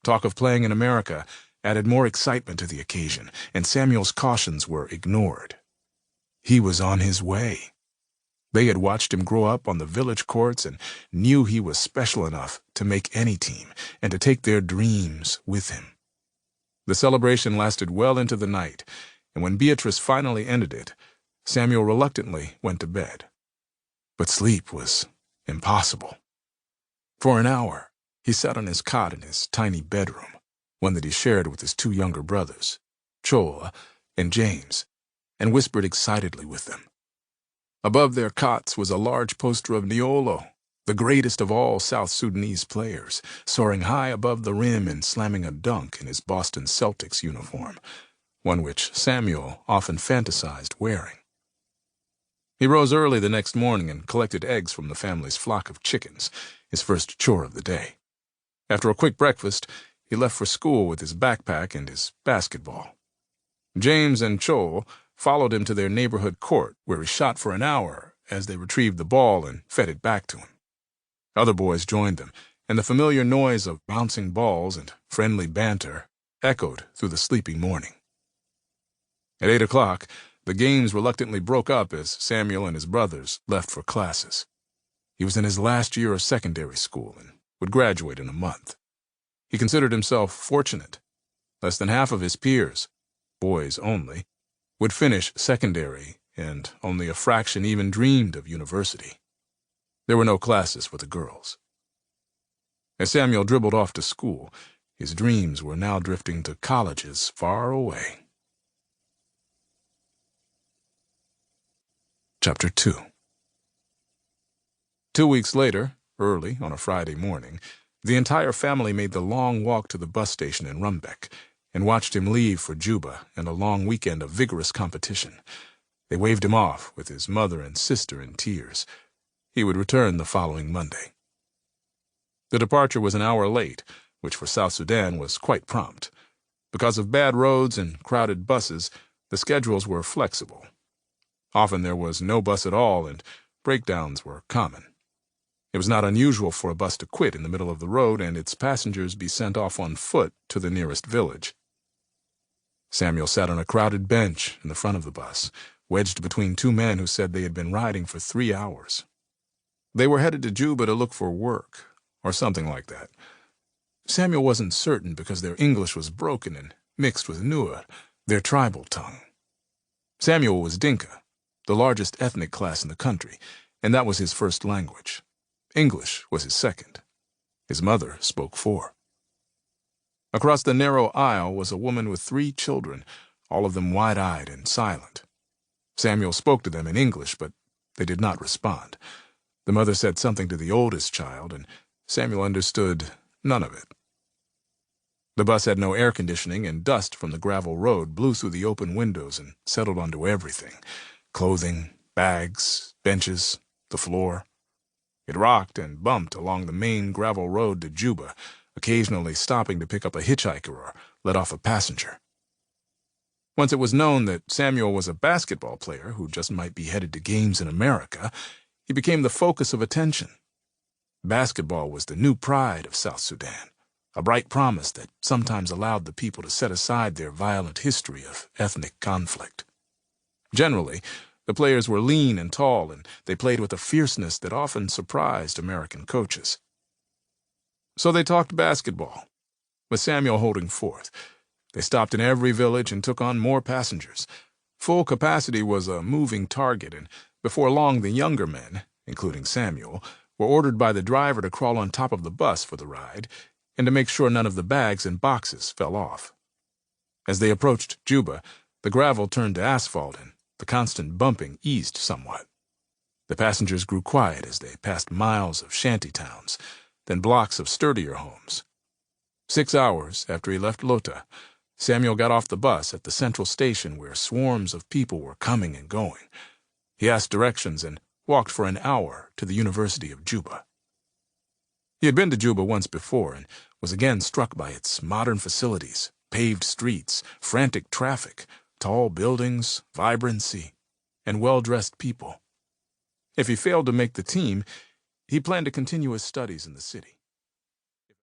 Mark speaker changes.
Speaker 1: Talk of playing in America added more excitement to the occasion, and Samuel's cautions were ignored. He was on his way. They had watched him grow up on the village courts and knew he was special enough to make any team and to take their dreams with him. The celebration lasted well into the night, and when Beatrice finally ended it, Samuel reluctantly went to bed. But sleep was impossible. For an hour, he sat on his cot in his tiny bedroom, one that he shared with his two younger brothers, Choa and James, and whispered excitedly with them. Above their cots was a large poster of Niolo, the greatest of all South Sudanese players, soaring high above the rim and slamming a dunk in his Boston Celtics uniform, one which Samuel often fantasized wearing. He rose early the next morning and collected eggs from the family's flock of chickens, his first chore of the day. After a quick breakfast, he left for school with his backpack and his basketball. James and Joel followed him to their neighborhood court, where he shot for an hour as they retrieved the ball and fed it back to him. Other boys joined them, and the familiar noise of bouncing balls and friendly banter echoed through the sleepy morning. At 8 o'clock, the games reluctantly broke up as Samuel and his brothers left for classes. He was in his last year of secondary school and would graduate in a month. He considered himself fortunate. Less than half of his peers, boys only, would finish secondary, and only a fraction even dreamed of university. There were no classes for the girls. As Samuel dribbled off to school, his dreams were now drifting to colleges far away. Chapter 2. 2 weeks later, early on a Friday morning, the entire family made the long walk to the bus station in Rumbek and watched him leave for Juba and a long weekend of vigorous competition. They waved him off with his mother and sister in tears. He would return the following Monday. The departure was an hour late, which for South Sudan was quite prompt. Because of bad roads and crowded buses, the schedules were flexible. Often there was no bus at all, and breakdowns were common. It was not unusual for a bus to quit in the middle of the road and its passengers be sent off on foot to the nearest village. Samuel sat on a crowded bench in the front of the bus, wedged between two men who said they had been riding for 3 hours. They were headed to Juba to look for work, or something like that. Samuel wasn't certain because their English was broken and mixed with Nuer, their tribal tongue. Samuel was Dinka, the largest ethnic class in the country, and that was his first language. English was his second. His mother spoke 4. Across the narrow aisle was a woman with 3 children, all of them wide-eyed and silent. Samuel spoke to them in English, but they did not respond. The mother said something to the oldest child, and Samuel understood none of it. The bus had no air conditioning, and dust from the gravel road blew through the open windows and settled onto everything: clothing, bags, benches, the floor. It rocked and bumped along the main gravel road to Juba, occasionally stopping to pick up a hitchhiker or let off a passenger. Once it was known that Samuel was a basketball player who just might be headed to games in America, he became the focus of attention. Basketball was the new pride of South Sudan, a bright promise that sometimes allowed the people to set aside their violent history of ethnic conflict. Generally, the players were lean and tall, and they played with a fierceness that often surprised American coaches. So they talked basketball, with Samuel holding forth. They stopped in every village and took on more passengers. Full capacity was a moving target, and before long the younger men, including Samuel, were ordered by the driver to crawl on top of the bus for the ride and to make sure none of the bags and boxes fell off. As they approached Juba, the gravel turned to asphalt and the constant bumping eased somewhat. The passengers grew quiet as they passed miles of shanty towns, then blocks of sturdier homes. 6 hours after he left Lota, Samuel got off the bus at the central station where swarms of people were coming and going. He asked directions and walked for an hour to the University of Juba. He had been to Juba once before and was again struck by its modern facilities, paved streets, frantic traffic, tall buildings, vibrancy, and well-dressed people. If he failed to make the team, he planned to continue his studies in the city.